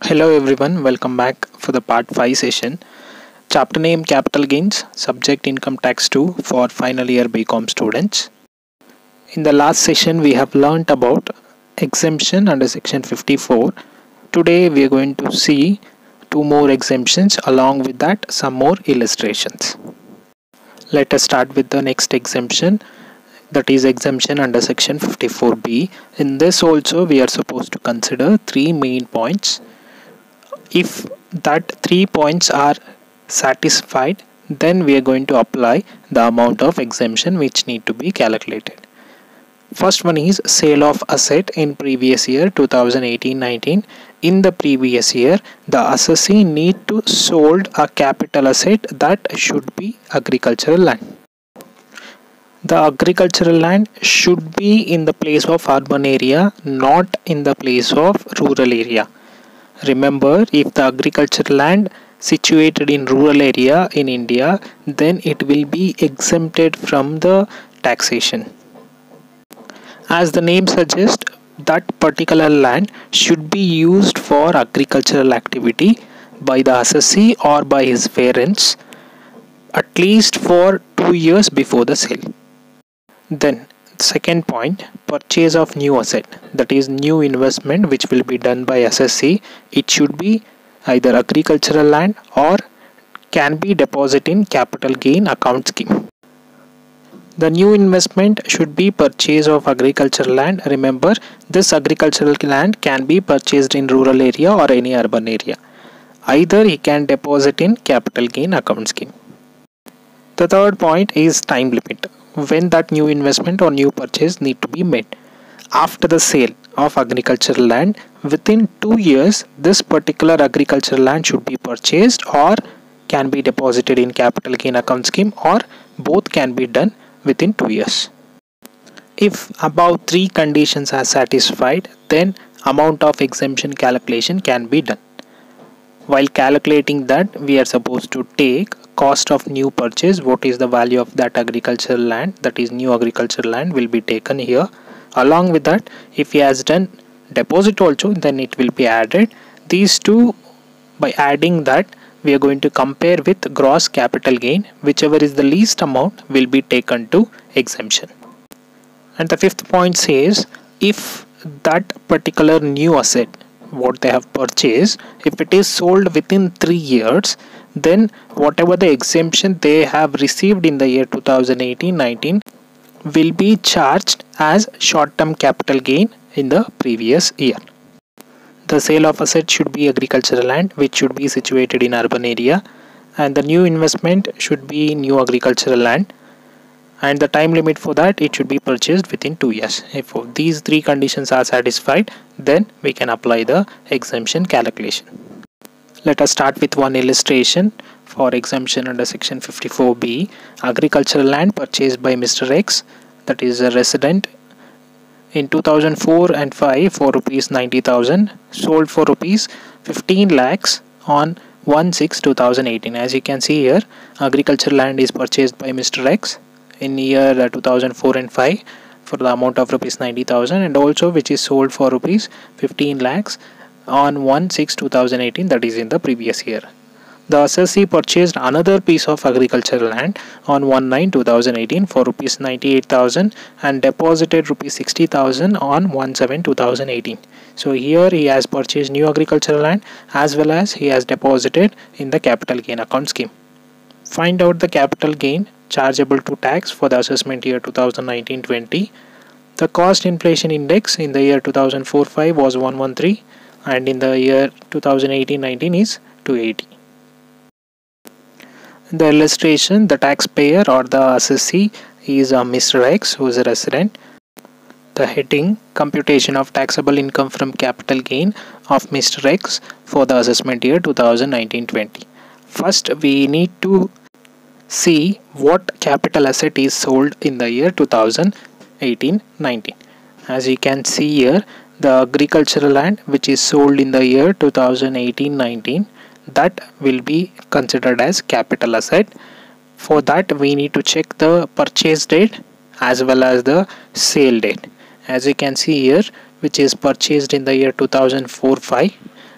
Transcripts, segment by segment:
Hello everyone, welcome back for the part 5 session. Chapter name Capital Gains, Subject Income Tax 2 for final year BCom students. In the last session we have learnt about exemption under section 54. Today we are going to see two more exemptions, along with that some more illustrations. Let us start with the next exemption, that is exemption under section 54B. In this also we are supposed to consider three main points. If that 3 points are satisfied, then we are going to apply the amount of exemption which need to be calculated. First one is sale of asset in previous year 2018-19. In the previous year, the assessee need to sold a capital asset that should be agricultural land. The agricultural land should be in the place of urban area, not in the place of rural area. Remember, if the agricultural land situated in rural area in India, then it will be exempted from the taxation. As the name suggests, that particular land should be used for agricultural activity by the assessee or by his parents at least for 2 years before the sale. Then second point, purchase of new asset, that is new investment which will be done by assessee. It should be either agricultural land or can be deposit in capital gain account scheme. The new investment should be purchase of agricultural land. Remember, this agricultural land can be purchased in rural area or any urban area. Either he can deposit in capital gain account scheme. The third point is time limit, when that new investment or new purchase need to be made. After the sale of agricultural land, within 2 years, this particular agricultural land should be purchased or can be deposited in capital gain account scheme, or both can be done within 2 years. If above 3 conditions are satisfied, then amount of exemption calculation can be done. While calculating that, we are supposed to take cost of new purchase, what is the value of that agricultural land, that is new agricultural land will be taken here. Along with that, if he has done deposit also, then it will be added. These two, by adding that, we are going to compare with gross capital gain. Whichever is the least amount will be taken to exemption. And the fifth point says, if that particular new asset what they have purchased, if it is sold within 3 years, then whatever the exemption they have received in the year 2018-19 will be charged as short-term capital gain in the previous year. The sale of asset should be agricultural land which should be situated in urban area, and the new investment should be new agricultural land, and the time limit for that, it should be purchased within 2 years. If these 3 conditions are satisfied, then we can apply the exemption calculation. Let us start with one illustration for exemption under section 54B. Agricultural land purchased by Mr. X, that is a resident, in 2004 and 5 for rupees 90,000, sold for rupees 15 lakhs on 1/6/2018. As you can see here, agricultural land is purchased by Mr. X in year 2004 and 5 for the amount of rupees 90,000, and also which is sold for rupees 15 lakhs on 1/6/2018, that is in the previous year. The assessee purchased another piece of agricultural land on 1/9/2018 for rupees 98,000 and deposited rupees 60,000 on 1/7/2018. So here he has purchased new agricultural land as well as he has deposited in the capital gain account scheme. Find out the capital gain chargeable to tax for the assessment year 2019-20. The cost inflation index in the year 2004-5 was 113, and in the year 2018-19 is 280. In the illustration, the taxpayer or the assessee is Mr. X, who is a resident. The heading, computation of taxable income from capital gain of Mr. X for the assessment year 2019-20. First, we need to see what capital asset is sold in the year 2018-19. As you can see here, the agricultural land which is sold in the year 2018-19, that will be considered as capital asset. For that, we need to check the purchase date as well as the sale date. As you can see here, which is purchased in the year 2004-5,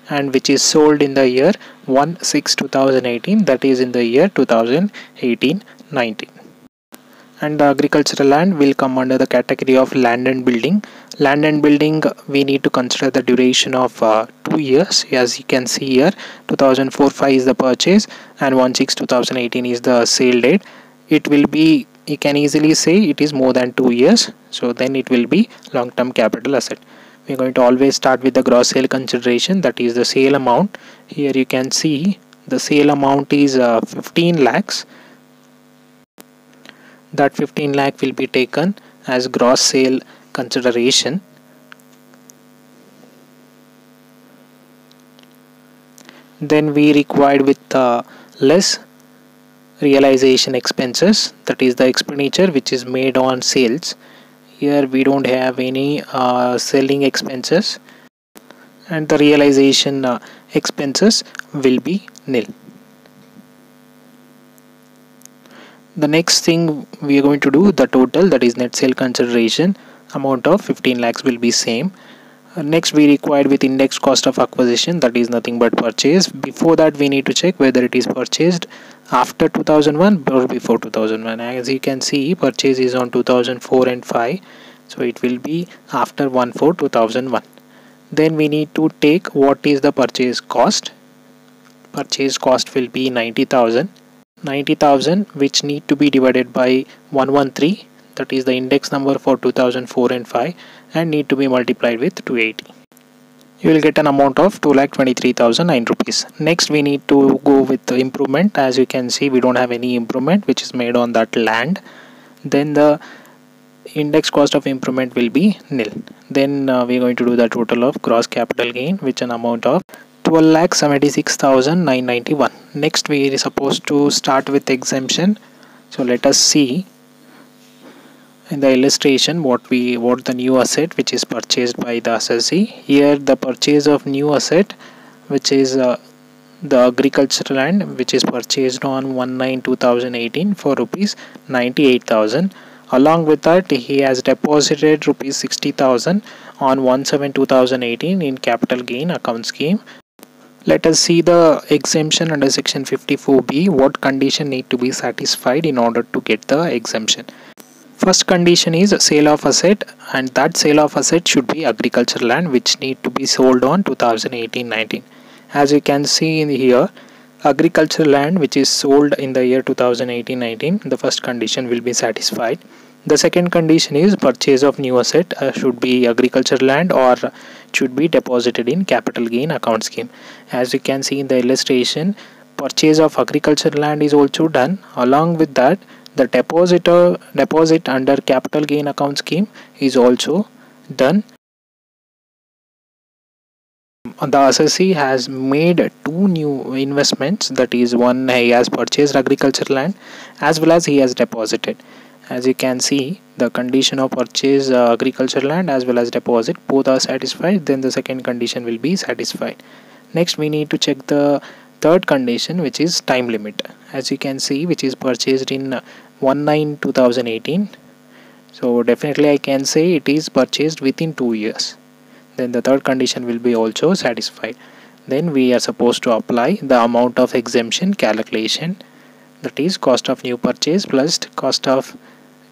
and which is sold in the year 1/6/2018, that is in the year 2018-19. And the agricultural land will come under the category of land and building. Land and building, we need to consider the duration of 2 years. As you can see here, 2004-5 is the purchase and 1/6/2018 is the sale date. It will be, you can easily say it is more than 2 years, so then it will be long-term capital asset. We are going to always start with the gross sale consideration, that is the sale amount. Here you can see the sale amount is 15 lakhs. That 15 lakh will be taken as gross sale consideration. Then we required with less realization expenses, that is the expenditure which is made on sales. Here we don't have any selling expenses, and the realization expenses will be nil. The next thing we are going to do, the total, that is net sale consideration amount of 15 lakhs will be same. Next we required with index cost of acquisition, that is nothing but purchase. Before that we need to check whether it is purchased after 2001 or before 2001. As you can see, purchase is on 2004 and 5, so it will be after 1/4/2001. Then we need to take what is the purchase cost. Purchase cost will be 90,000, which need to be divided by 113, that is the index number for 2004 and 5, and need to be multiplied with 280. You will get an amount of 2,23,009 rupees. Next we need to go with the improvement. As you can see, we don't have any improvement which is made on that land. Then the index cost of improvement will be nil. Then we are going to do the total of gross capital gain, which an amount of 12,76,991. Next we are supposed to start with exemption. So let us see in the illustration what the new asset which is purchased by the assessee. Here the purchase of new asset, which is the agricultural land, which is purchased on 1/9/2018 for rupees 98,000. Along with that, he has deposited rupees 60,000 on 1/7/2018 in capital gain account scheme. Let us see the exemption under section 54B. What condition need to be satisfied in order to get the exemption? First condition is sale of asset, and that sale of asset should be agricultural land which need to be sold on 2018-19. As you can see in here, agricultural land which is sold in the year 2018-19, the first condition will be satisfied. The second condition is purchase of new asset should be agricultural land or should be deposited in capital gain account scheme. As you can see in the illustration, purchase of agricultural land is also done. Along with that, the deposit under capital gain account scheme is also done. The assessee has made 2 new investments, that is, one he has purchased agricultural land as well as he has deposited. As you can see, the condition of purchase agricultural land as well as deposit, both are satisfied. Then the second condition will be satisfied. Next we need to check the third condition, which is time limit. As you can see, which is purchased in 1/9/2018, so definitely I can say it is purchased within 2 years. Then the third condition will be also satisfied. Then we are supposed to apply the amount of exemption calculation, that is cost of new purchase plus cost of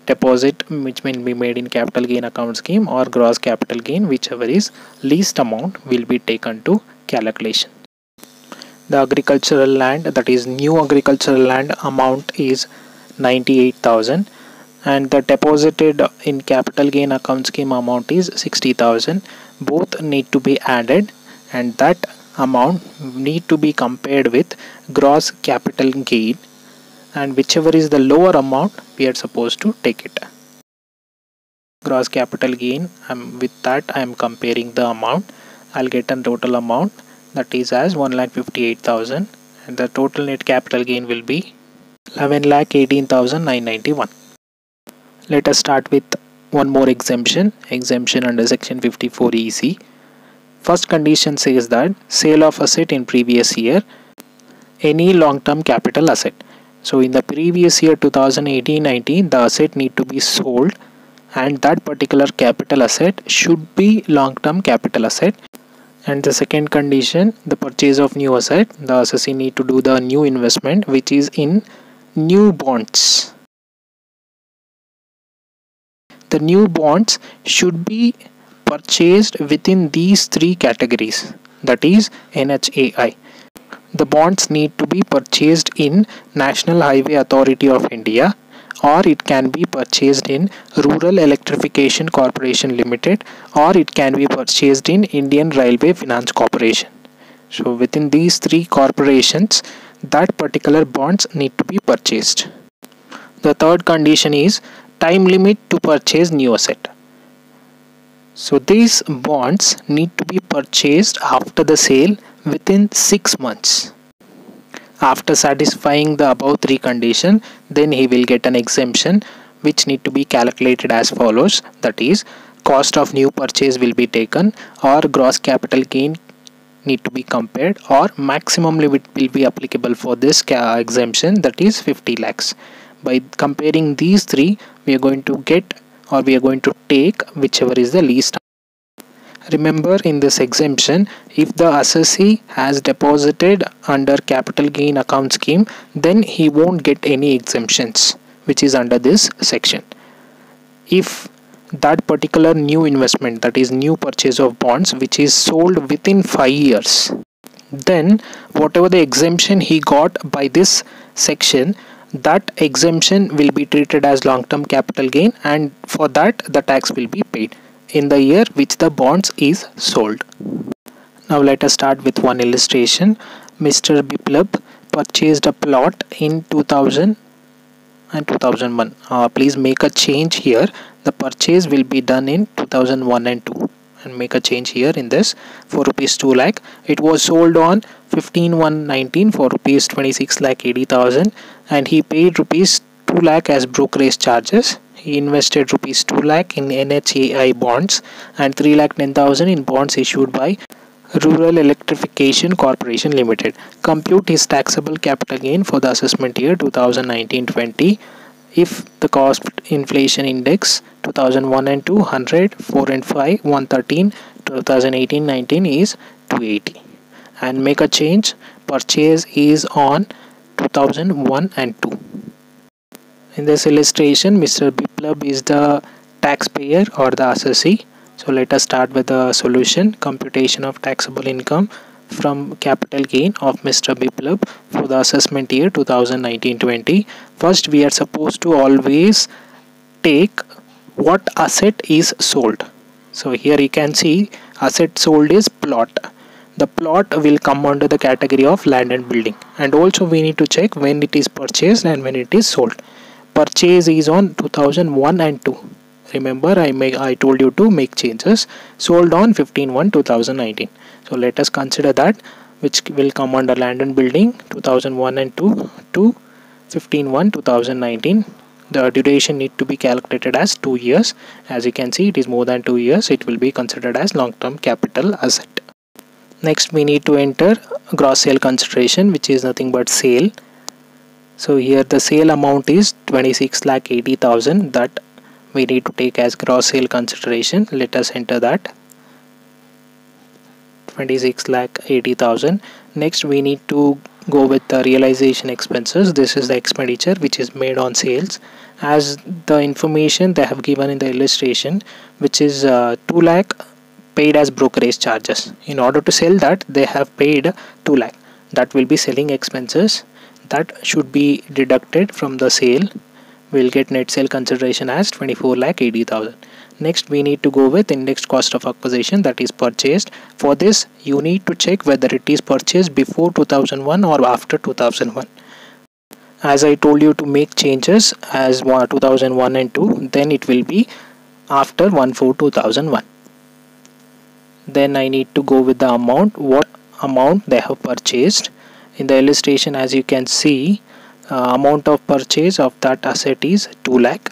deposit, which will be made in capital gain account scheme, or gross capital gain, whichever is least amount will be taken to calculation. The agricultural land, that is new agricultural land amount is 98,000, and the deposited in capital gain account scheme amount is 60,000. Both need to be added, and that amount need to be compared with gross capital gain, and whichever is the lower amount we are supposed to take it. Gross capital gain, with that I am comparing the amount. I'll get a total amount that is as 1,58,000, and the total net capital gain will be 11,18,991. Let us start with one more exemption under section 54 EC. First condition says that sale of asset in previous year, any long-term capital asset. So in the previous year 2018-19, the asset need to be sold, and that particular capital asset should be long-term capital asset. And the second condition, the purchase of new asset, the assessee need to do the new investment which is in new bonds. The new bonds should be purchased within these three categories, that is NHAI. The bonds need to be purchased in National Highway Authority of India, or it can be purchased in Rural Electrification Corporation Limited, or it can be purchased in Indian Railway Finance Corporation. So within these three corporations, that particular bonds need to be purchased. The third condition is time limit to purchase new asset. So these bonds need to be purchased after the sale within 6 months. After satisfying the above three conditions, then he will get an exemption which need to be calculated as follows, that is cost of new purchase will be taken, or gross capital gain need to be compared, or maximum limit will be applicable for this exemption, that is 50 lakhs. By comparing these three, we are going to get, or we are going to take whichever is the least. Remember, in this exemption, if the assessee has deposited under capital gain account scheme, then he won't get any exemptions which is under this section. If that particular new investment, that is new purchase of bonds, which is sold within 5 years, then whatever the exemption he got by this section, that exemption will be treated as long-term capital gain, and for that the tax will be paid in the year which the bonds is sold. Now let us start with one illustration. Mr. Biplab purchased a plot in 2000 and 2001. Please make a change here. The purchase will be done in 2001 and 2, and make a change here in this for rupees 2 lakh. It was sold on 15/1/19 for rupees 26,80,000, and he paid rupees 2 lakh as brokerage charges. He invested rupees 2 lakh in NHAI bonds and 3,10,000 in bonds issued by Rural Electrification Corporation Limited. Compute his taxable capital gain for the assessment year 2019-20 if the cost inflation index 2001 and 2 100, 4 and 5 113, 2018-19 is 280, and make a change. Purchase is on 2001 and 2. In this illustration, Mr. Biplab is the taxpayer or the assessee. So let us start with the solution. Computation of taxable income from capital gain of Mr. Biplab for the assessment year 2019-20. First, we are supposed to always take what asset is sold. So here you can see asset sold is plot. The plot will come under the category of land and building, and also we need to check when it is purchased and when it is sold. Purchase is on 2001 and 2. Remember, I told you to make changes. Sold on 15/1/2019. So let us consider that, which will come under land and building 2001 and 2 to 15/1/2019. The duration need to be calculated as 2 years. As you can see, it is more than 2 years. It will be considered as long-term capital asset. Next, we need to enter gross sale consideration, which is nothing but sale. So here the sale amount is 26,80,000 that we need to take as gross sale consideration. Let us enter that 26,80,000. Next, we need to go with the realization expenses. This is the expenditure which is made on sales, as the information they have given in the illustration, which is 2 lakh paid as brokerage charges. In order to sell that, they have paid 2 lakh. That will be selling expenses. That should be deducted from the sale. We'll get net sale consideration as 24,80,000. Next, we need to go with indexed cost of acquisition, that is purchased. For this, you need to check whether it is purchased before 2001 or after 2001. As I told you to make changes as 2001 and 2, then it will be after 1/4/2001. Then I need to go with the amount, what amount they have purchased. In the illustration, as you can see, amount of purchase of that asset is 2 lakh,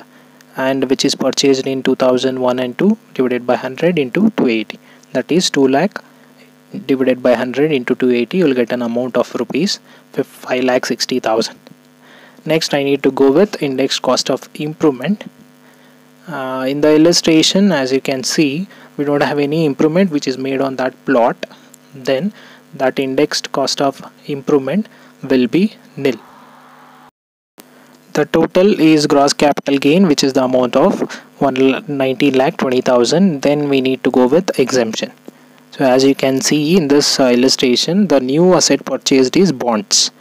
and which is purchased in 2001 and 2 divided by 100 into 280. That is 2 lakh divided by 100 into 280. You will get an amount of rupees 5,60,000. Next, I need to go with indexed cost of improvement. In the illustration, as you can see, we don't have any improvement which is made on that plot. then that indexed cost of improvement will be nil. The total is gross capital gain, which is the amount of 1,90,20,000. Then we need to go with exemption. So as you can see in this illustration, the new asset purchased is bonds.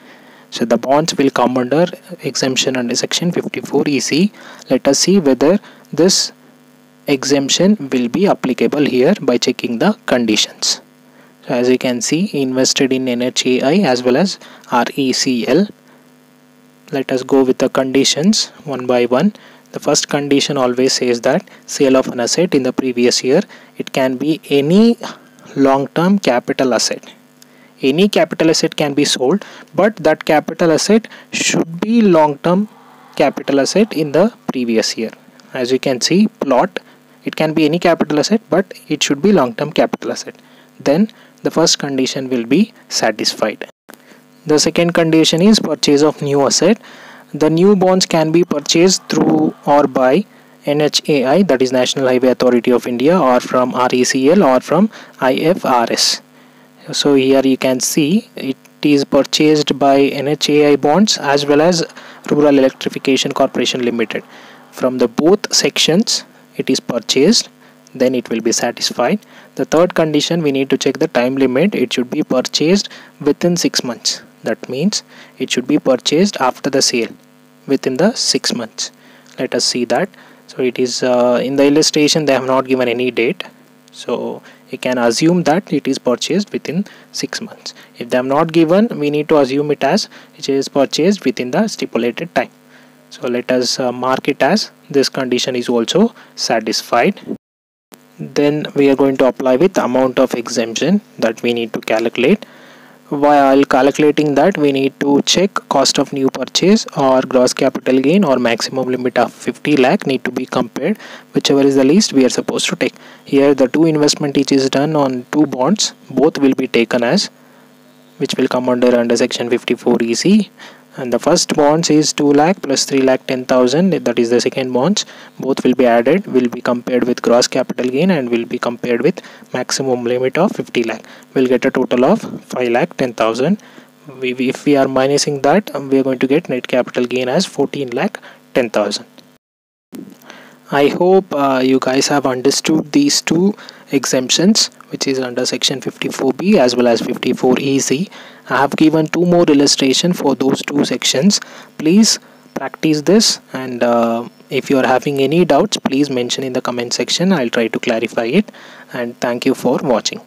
So the bonds will come under exemption under section 54 EC. Let us see whether this exemption will be applicable here by checking the conditions. So as you can see, invested in NHAI as well as RECL. Let us go with the conditions one by one. The first condition always says that sale of an asset in the previous year. It can be any long-term capital asset. Any capital asset can be sold, but that capital asset should be long-term capital asset in the previous year. As you can see, plot, it can be any capital asset, but it should be long-term capital asset. Then the first condition will be satisfied. The second condition is purchase of new asset. The new bonds can be purchased through or by NHAI, that is National Highway Authority of India, or from RECL or from IFRS. So here you can see it is purchased by NHAI bonds as well as Rural Electrification Corporation Limited. From the both sections it is purchased, then it will be satisfied. The third condition, we need to check the time limit. It should be purchased within 6 months. That means it should be purchased after the sale within the 6 months. Let us see that. So it is in the illustration they have not given any date, so you can assume that it is purchased within 6 months. If they have not given, we need to assume it as it is purchased within the stipulated time. So let us mark it as this condition is also satisfied. Then we are going to apply with amount of exemption that we need to calculate. While calculating that, we need to check cost of new purchase or gross capital gain or maximum limit of 50 lakh need to be compared. Whichever is the least, we are supposed to take. Here the two investment each is done on two bonds. Both will be taken as, which will come under section 54 EC. And the first bonds is 2 lakh plus 3 lakh 10,000, that is the second bonds. Both will be added, will be compared with gross capital gain and will be compared with maximum limit of 50 lakh. We'll get a total of 5 lakh 10,000. If we are minusing that, we are going to get net capital gain as 14 lakh 10,000. I hope you guys have understood these two exemptions, which is under section 54B as well as 54 EC. I have given two more illustrations for those two sections. Please practice this, and if you are having any doubts, please mention in the comment section. I'll try to clarify it, and thank you for watching.